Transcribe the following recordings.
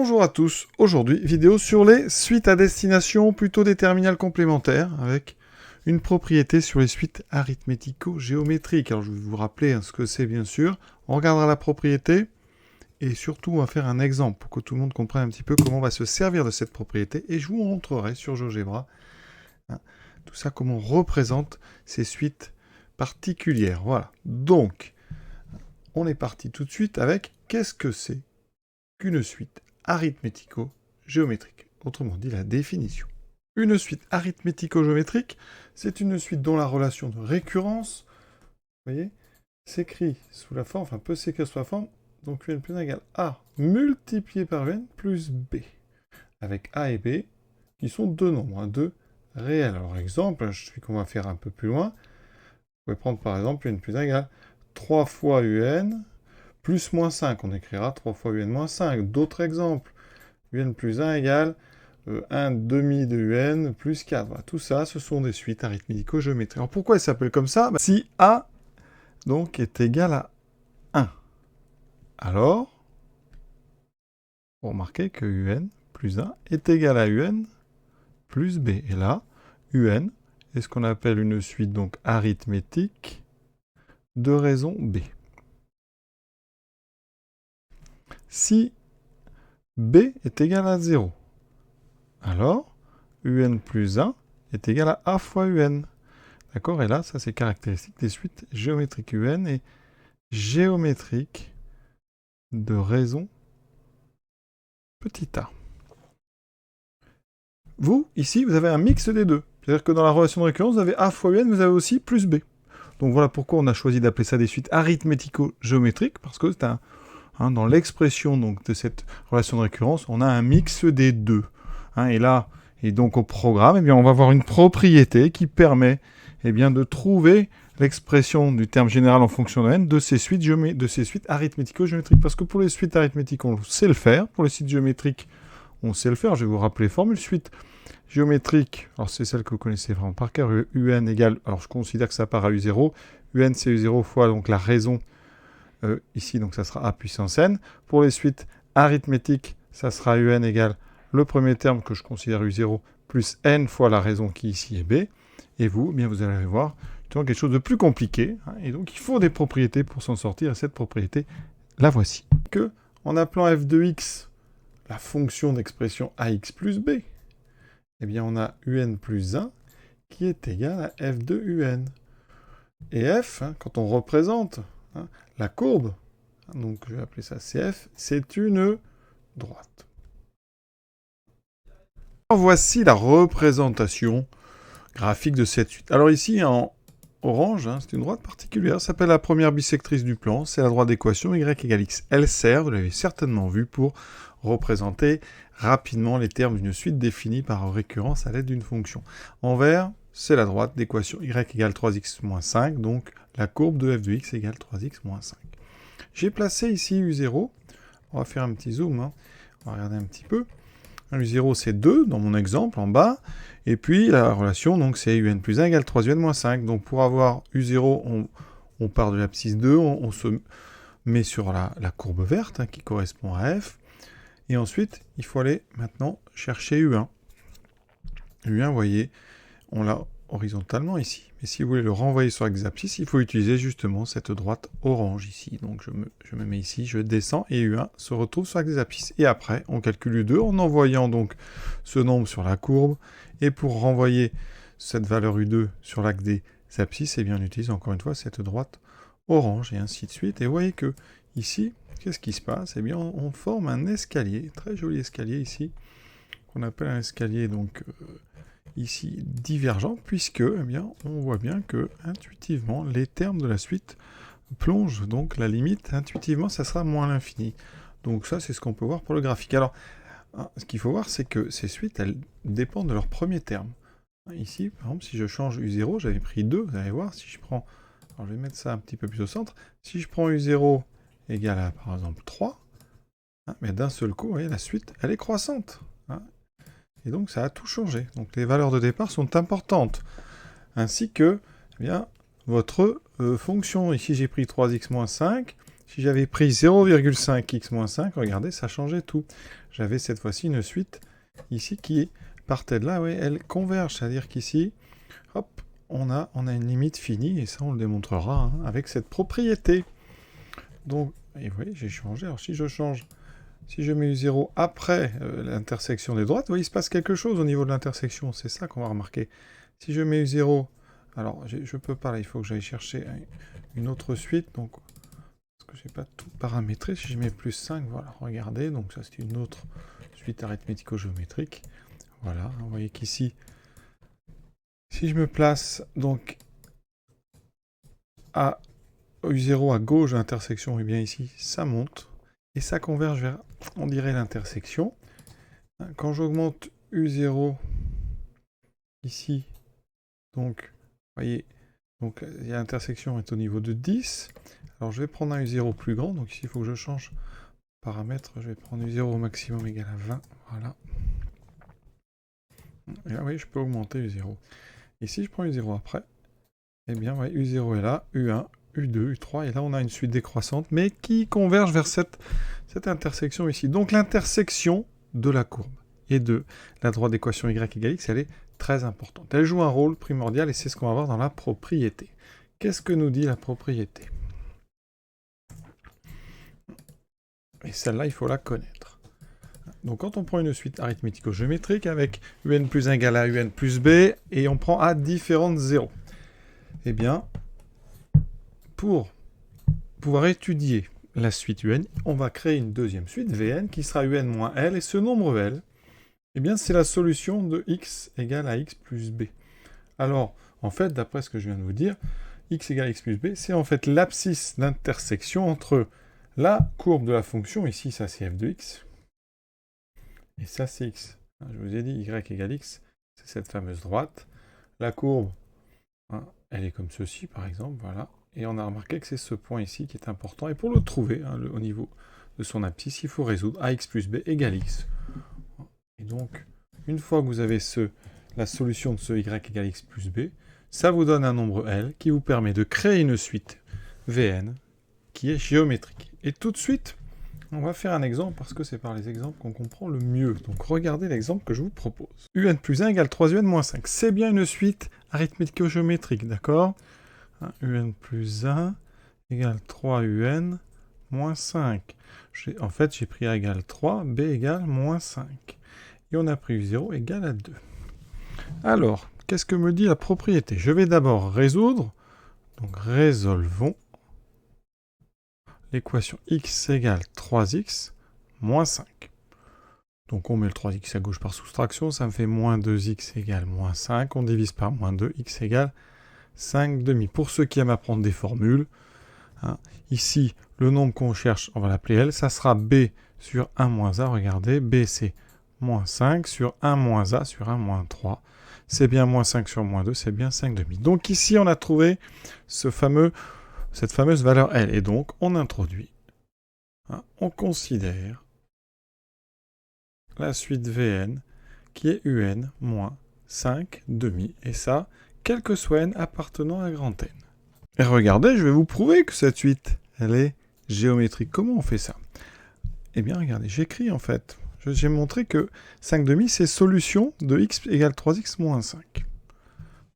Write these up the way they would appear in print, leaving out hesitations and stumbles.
Bonjour à tous, aujourd'hui vidéo sur les suites à destination, plutôt des terminales complémentaires, avec une propriété sur les suites arithmético-géométriques. Alors je vais vous rappeler ce que c'est bien sûr, on regardera la propriété, et surtout on va faire un exemple pour que tout le monde comprenne un petit peu comment on va se servir de cette propriété, et je vous montrerai sur GeoGebra tout ça, comment on représente ces suites particulières. Voilà, donc on est parti tout de suite avec qu'est-ce que c'est qu'une suite arithmético-géométrique. Autrement dit, la définition. Une suite arithmético-géométrique, c'est une suite dont la relation de récurrence, vous voyez, s'écrit sous la forme, enfin peut s'écrire sous la forme, donc un plus 1 égale A multiplié par un plus B, avec A et B, qui sont deux nombres, deux réels. Alors exemple, celui qu'on va faire un peu plus loin, vous pouvez prendre par exemple un plus 1 égale 3 fois UN, plus moins 5, on écrira 3 fois UN moins 5. D'autres exemples, UN plus 1 égale 1 demi de UN plus 4. Voilà, tout ça, ce sont des suites arithmético-géométriques. Alors pourquoi elles s'appellent comme ça? Si A donc, est égal à 1, alors, vous remarquez que UN plus 1 est égal à UN plus B. Et là, UN est ce qu'on appelle une suite donc arithmétique de raison B. Si B est égal à 0, alors UN plus 1 est égal à A fois UN. D'accord? Et là, ça c'est caractéristique des suites géométriques. UN et géométrique de raison petit a. Vous, ici, vous avez un mix des deux. C'est-à-dire que dans la relation de récurrence, vous avez A fois UN, vous avez aussi plus B. Donc voilà pourquoi on a choisi d'appeler ça des suites arithmético-géométriques, parce que c'est dans l'expression de cette relation de récurrence, on a un mix des deux. Et là, et donc au programme, on va avoir une propriété qui permet de trouver l'expression du terme général en fonction de n de ces suites arithmético-géométriques. Parce que pour les suites arithmétiques, on sait le faire. Pour les suites géométriques, on sait le faire. Je vais vous rappeler les formules. Suite géométrique, alors c'est celle que vous connaissez vraiment par cœur. UN égale, alors je considère que ça part à U0. UN, c'est U0 fois donc la raison ici, donc ça sera A puissance n. Pour les suites arithmétiques, ça sera UN égale le premier terme que je considère U0 plus n fois la raison qui ici est B. Et vous, vous allez voir quelque chose de plus compliqué. Et donc, il faut des propriétés pour s'en sortir. Et cette propriété, la voici. Que, en appelant f de x la fonction d'expression ax plus b, on a un plus 1 qui est égal à f de un. Et f, quand on représente la courbe, donc je vais appeler ça CF, c'est une droite. Alors, voici la représentation graphique de cette suite. Alors ici, en orange, c'est une droite particulière, ça s'appelle la première bisectrice du plan, c'est la droite d'équation y égale x. Elle sert, vous l'avez certainement vu, pour représenter rapidement les termes d'une suite définie par récurrence à l'aide d'une fonction. En vert, c'est la droite d'équation y égale 3x moins 5, donc la courbe de f de x égale 3x moins 5. J'ai placé ici U0, on va faire un petit zoom, on va regarder un petit peu. U0 c'est 2 dans mon exemple en bas, et puis la relation donc c'est UN plus 1 égale 3UN moins 5. Donc pour avoir U0, on part de l'abscisse 2, on se met sur la courbe verte qui correspond à F, et ensuite il faut aller maintenant chercher U1. U1, vous voyez, on l'a horizontalement ici. Mais si vous voulez le renvoyer sur l'axe abscisse, il faut utiliser justement cette droite orange ici. Donc je me mets ici, je descends, et U1 se retrouve sur l'axe abscisse. Et après, on calcule U2 en envoyant donc ce nombre sur la courbe. Et pour renvoyer cette valeur U2 sur l'axe des abscisses, on utilise encore une fois cette droite orange, et ainsi de suite. Et vous voyez que ici, qu'est-ce qui se passe? On forme un escalier, très joli escalier ici, qu'on appelle un escalier donc ici divergent, puisque on voit bien que intuitivement les termes de la suite plongent, donc la limite intuitivement ça sera moins l'infini. Donc ça c'est ce qu'on peut voir pour le graphique. Alors ce qu'il faut voir, c'est que ces suites elles dépendent de leur premier terme. Ici par exemple, si je change U0, j'avais pris 2, vous allez voir, si je prends, alors je vais mettre ça un petit peu plus au centre, si je prends U0 égale à par exemple 3, mais d'un seul coup, vous voyez, la suite elle est croissante. Et donc ça a tout changé. Donc les valeurs de départ sont importantes. Ainsi que votre fonction. Ici j'ai pris 3x moins 5. Si j'avais pris 0,5x moins 5, regardez, ça changeait tout. J'avais cette fois-ci une suite ici qui partait de là, oui, elle converge. C'est-à-dire qu'ici, hop, on a une limite finie, et ça on le démontrera hein, avec cette propriété. Donc, et vous voyez, j'ai changé. Alors si je change, si je mets U0 après l'intersection des droites, vous voyez, il se passe quelque chose au niveau de l'intersection. C'est ça qu'on va remarquer. Si je mets U0, alors je peux pas là, il faut que j'aille chercher une autre suite. Donc, parce que j'ai pas tout paramétré. Si je mets plus 5, voilà, regardez. Donc ça c'est une autre suite arithmético-géométrique. Voilà, vous voyez qu'ici, si je me place donc à U0 à gauche de l'intersection, et bien ici, ça monte, et ça converge vers, on dirait, l'intersection. Quand j'augmente U0, ici, donc, vous voyez, donc l'intersection est au niveau de 10. Alors je vais prendre un U0 plus grand, donc ici il faut que je change paramètre, je vais prendre U0 au maximum égal à 20, voilà. Et là, vous voyez, je peux augmenter U0. Et si je prends U0 après, eh bien, ouais, U0 est là, U1, U2, U3, et là on a une suite décroissante, mais qui converge vers cette intersection ici. Donc l'intersection de la courbe et de la droite d'équation y égale x, elle est très importante. Elle joue un rôle primordial, et c'est ce qu'on va voir dans la propriété. Qu'est-ce que nous dit la propriété? Et celle-là, il faut la connaître. Donc quand on prend une suite arithmético-géométrique avec un plus 1 égale à un plus b, et on prend a différentes 0, eh bien, pour pouvoir étudier la suite un, on va créer une deuxième suite, Vn, qui sera un moins l, et ce nombre l, eh bien, c'est la solution de x égale à x plus b. Alors, en fait, d'après ce que je viens de vous dire, x égale à x plus b, c'est en fait l'abscisse d'intersection entre la courbe de la fonction, ici, ça c'est f de x, et ça c'est x. Je vous ai dit, y égale x, c'est cette fameuse droite. La courbe, hein, elle est comme ceci, par exemple, voilà. Et on a remarqué que c'est ce point ici qui est important. Et pour le trouver, hein, au niveau de son abscisse, il faut résoudre ax plus b égale x. Et donc, une fois que vous avez la solution de ce y égale x plus b, ça vous donne un nombre L qui vous permet de créer une suite Vn qui est géométrique. Et tout de suite, on va faire un exemple parce que c'est par les exemples qu'on comprend le mieux. Donc regardez l'exemple que je vous propose. Un plus 1 égale 3un moins 5. C'est bien une suite arithmético-géométrique, d'accord? Un plus 1 égale 3un moins 5. En fait, j'ai pris a égale 3, b égale moins 5. Et on a pris u0 égale à 2. Alors, qu'est-ce que me dit la propriété? Je vais d'abord résoudre. Donc résolvons l'équation x égale 3x moins 5. Donc on met le 3x à gauche par soustraction, ça me fait moins 2x égale moins 5. On divise par moins 2, x égale 5 demi. Pour ceux qui aiment apprendre des formules, hein, ici, le nombre qu'on cherche, on va l'appeler L, ça sera b sur 1 moins a. Regardez, b c'est moins 5 sur 1 moins a sur 1 moins 3. C'est bien moins 5 sur moins 2, c'est bien 5 demi. Donc ici, on a trouvé cette fameuse valeur L. Et donc, on introduit, hein, on considère la suite Vn qui est un moins 5 demi. Et ça, quel que soit n appartenant à grand N. Et regardez, je vais vous prouver que cette suite, elle est géométrique. Comment on fait ça? Eh bien, regardez, j'écris en fait. J'ai montré que 5 demi, c'est solution de x égale 3x moins 5.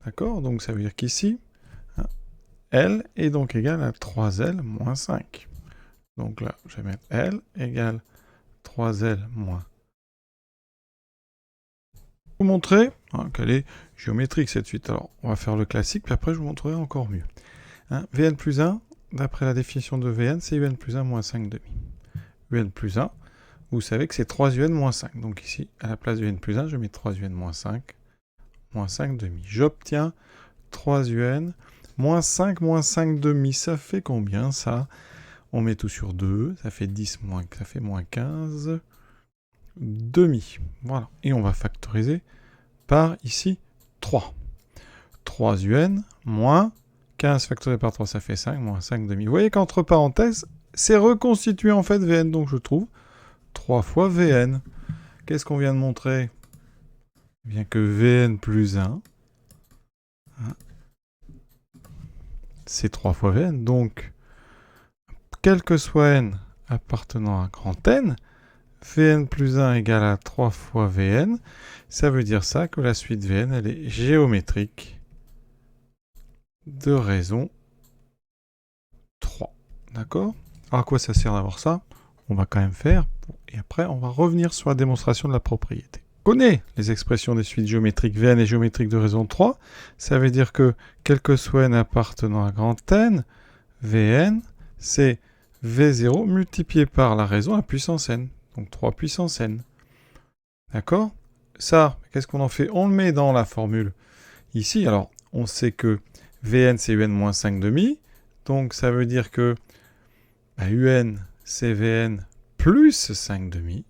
D'accord? Donc ça veut dire qu'ici, hein, L est donc égal à 3L moins 5. Donc là, je vais mettre L égale 3L moins 5. Je vais vous montrer hein, qu'elle est géométrique cette suite. Alors, on va faire le classique, puis après je vous montrerai encore mieux. Hein, Vn plus 1, d'après la définition de Vn, c'est un plus 1 moins 5 demi. Un plus 1, vous savez que c'est 3un moins 5. Donc ici, à la place de un plus 1, je mets 3un moins 5 demi. J'obtiens 3un moins 5 demi. Ça fait combien ça? On met tout sur 2, ça fait 10 moins, ça fait moins 15 demi. Voilà. Et on va factoriser par ici 3. 3un moins 15 factorisé par 3, ça fait 5, moins 5 demi. Vous voyez qu'entre parenthèses, c'est reconstitué en fait Vn. Donc je trouve 3 fois Vn. Qu'est-ce qu'on vient de montrer? Eh bien que Vn plus 1, hein, c'est 3 fois Vn. Donc, quel que soit n appartenant à grand N, Vn plus 1 égale à 3 fois Vn. Ça veut dire ça, que la suite Vn, elle est géométrique de raison 3. D'accord? Alors à quoi ça sert d'avoir ça? On va quand même faire, et après on va revenir sur la démonstration de la propriété. On connaît les expressions des suites géométriques. Vn est géométrique de raison 3. Ça veut dire que, quel que soit n appartenant à grand N, Vn, c'est V0 multiplié par la raison à puissance n. Donc 3 puissance n. D'accord? Ça, qu'est-ce qu'on en fait? On le met dans la formule. Ici, alors, on sait que Vn, c'est un moins 5 demi. Donc, ça veut dire que un, c'est Vn plus 5 demi.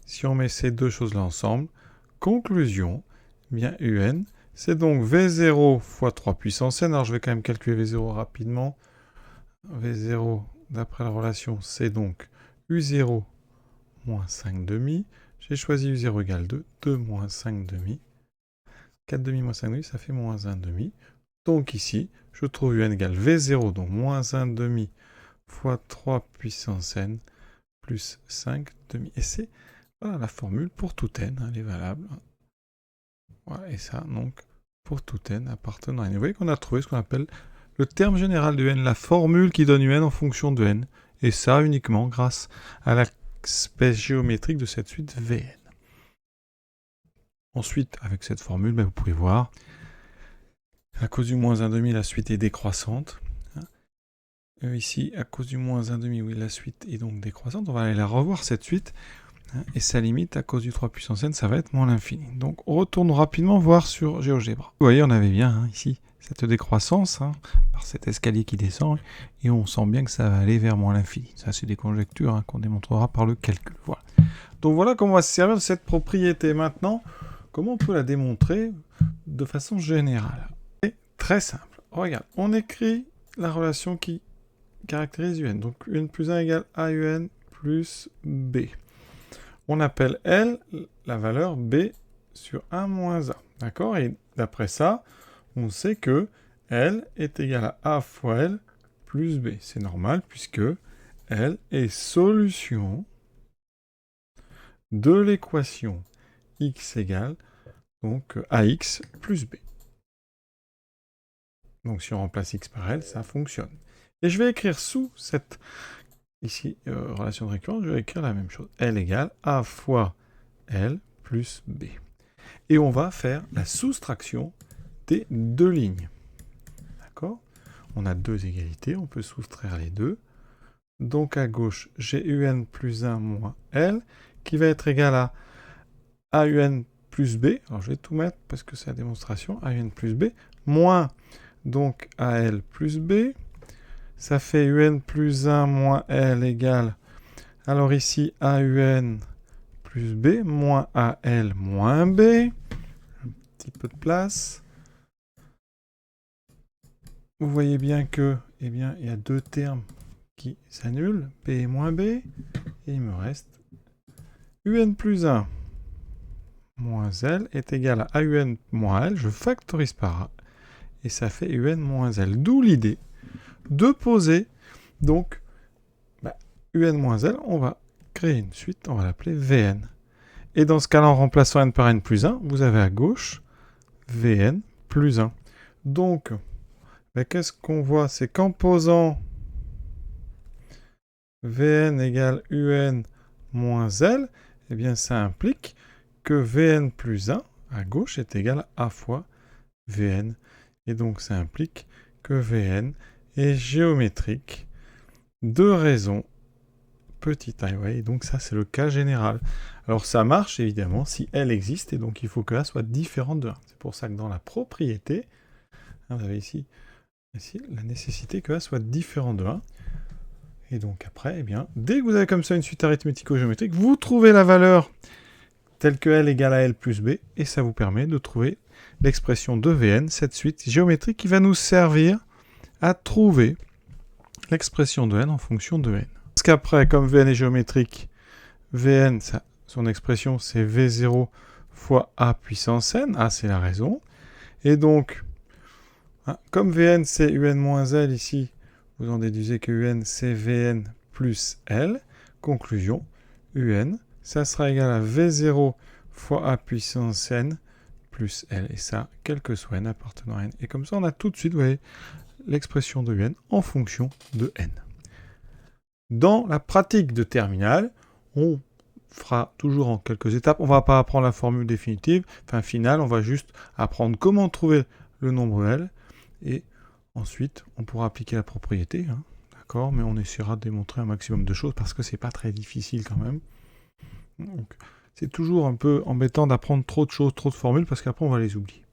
Si on met ces deux choses-là ensemble, conclusion, bien un, c'est donc V0 fois 3 puissance n. Alors, je vais quand même calculer V0 rapidement. V0, d'après la relation, c'est donc U0 moins 5 demi. J'ai choisi U0 égale 2. 2 moins 5 demi. 4 demi moins 5 demi, ça fait moins 1 demi. Donc ici, je trouve un égale V0, donc moins 1 demi fois 3 puissance n plus 5 demi. Et c'est voilà, la formule pour tout n, elle est valable. Voilà, et ça, donc, pour tout n appartenant à n. Vous voyez qu'on a trouvé ce qu'on appelle le terme général de n, la formule qui donne un en fonction de n. Et ça uniquement grâce à l'aspect géométrique de cette suite Vn. Ensuite, avec cette formule, vous pouvez voir, à cause du moins 1 demi, la suite est décroissante. Ici, à cause du moins 1 demi, oui, la suite est donc décroissante. On va aller la revoir, cette suite. Et sa limite, à cause du 3 puissance n, ça va être moins l'infini. Donc, on retourne rapidement voir sur GeoGebra. Vous voyez, on avait bien ici cette décroissance, par cet escalier qui descend, et on sent bien que ça va aller vers moins l'infini. Ça, c'est des conjectures qu'on démontrera par le calcul. Voilà. Donc, voilà comment on va se servir de cette propriété. Maintenant, comment on peut la démontrer de façon générale? C'est très simple. Regarde, on écrit la relation qui caractérise un. Donc, un plus 1 égale AUN plus B. On appelle L la valeur B sur 1 moins A. D'accord? Et d'après ça, on sait que L est égal à A fois L plus B. C'est normal puisque L est solution de l'équation x égale donc AX plus B. Donc si on remplace x par L, ça fonctionne. Et je vais écrire sous cette ici, relation de récurrence, je vais écrire la même chose. L égale A fois L plus B. Et on va faire la soustraction des deux lignes. D'accord? On a deux égalités, on peut soustraire les deux. Donc à gauche, j'ai un plus 1 moins L, qui va être égal à AUN plus B. Alors je vais tout mettre parce que c'est la démonstration. AUN plus B, moins donc AL plus B. Ça fait un plus 1 moins L égale, alors ici, AUN plus B moins AL moins B. Un petit peu de place. Vous voyez bien que, eh bien, il y a deux termes qui s'annulent, B moins B, et il me reste UN plus 1 moins L est égal à AUN moins L, je factorise par A, et ça fait UN moins L. D'où l'idée de poser, donc, UN moins L, on va créer une suite, on va l'appeler Vn. Et dans ce cas-là, en remplaçant n par n plus 1, vous avez à gauche Vn plus 1. Donc, qu'est-ce qu'on voit? C'est qu'en posant Vn égale UN moins L, eh bien ça implique que Vn plus 1 à gauche est égal à A fois Vn. Et donc ça implique que Vn est géométrique de raison petite i. Ouais, et donc ça c'est le cas général. Alors ça marche évidemment si L existe, et donc il faut que A soit différente de 1. C'est pour ça que dans la propriété, vous avez ici la nécessité que A soit différent de 1. Et donc après, eh bien, dès que vous avez comme ça une suite arithmético-géométrique, vous trouvez la valeur telle que L égale à L plus B, et ça vous permet de trouver l'expression de Vn, cette suite géométrique qui va nous servir à trouver l'expression de n en fonction de n. Parce qu'après, comme Vn est géométrique, Vn, son expression, c'est V0 fois A puissance n. A, c'est la raison. Et donc, comme Vn, c'est un moins L ici, vous en déduisez que UN, c'est Vn plus L. Conclusion, UN, ça sera égal à V0 fois A puissance N plus L. Et ça, quel que soit N appartenant à N. Et comme ça, on a tout de suite, vous voyez, l'expression de UN en fonction de N. Dans la pratique de terminale, on fera toujours en quelques étapes. On ne va pas apprendre la formule définitive, enfin finale, on va juste apprendre comment trouver le nombre L. Et ensuite, on pourra appliquer la propriété, hein, d'accord, mais on essaiera de démontrer un maximum de choses parce que c'est pas très difficile quand même. Donc, c'est toujours un peu embêtant d'apprendre trop de choses, trop de formules, parce qu'après on va les oublier.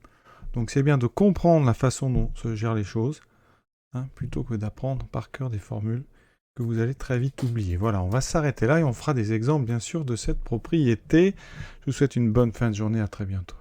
Donc c'est bien de comprendre la façon dont se gèrent les choses, hein, plutôt que d'apprendre par cœur des formules que vous allez très vite oublier. Voilà, on va s'arrêter là et on fera des exemples bien sûr de cette propriété. Je vous souhaite une bonne fin de journée, à très bientôt.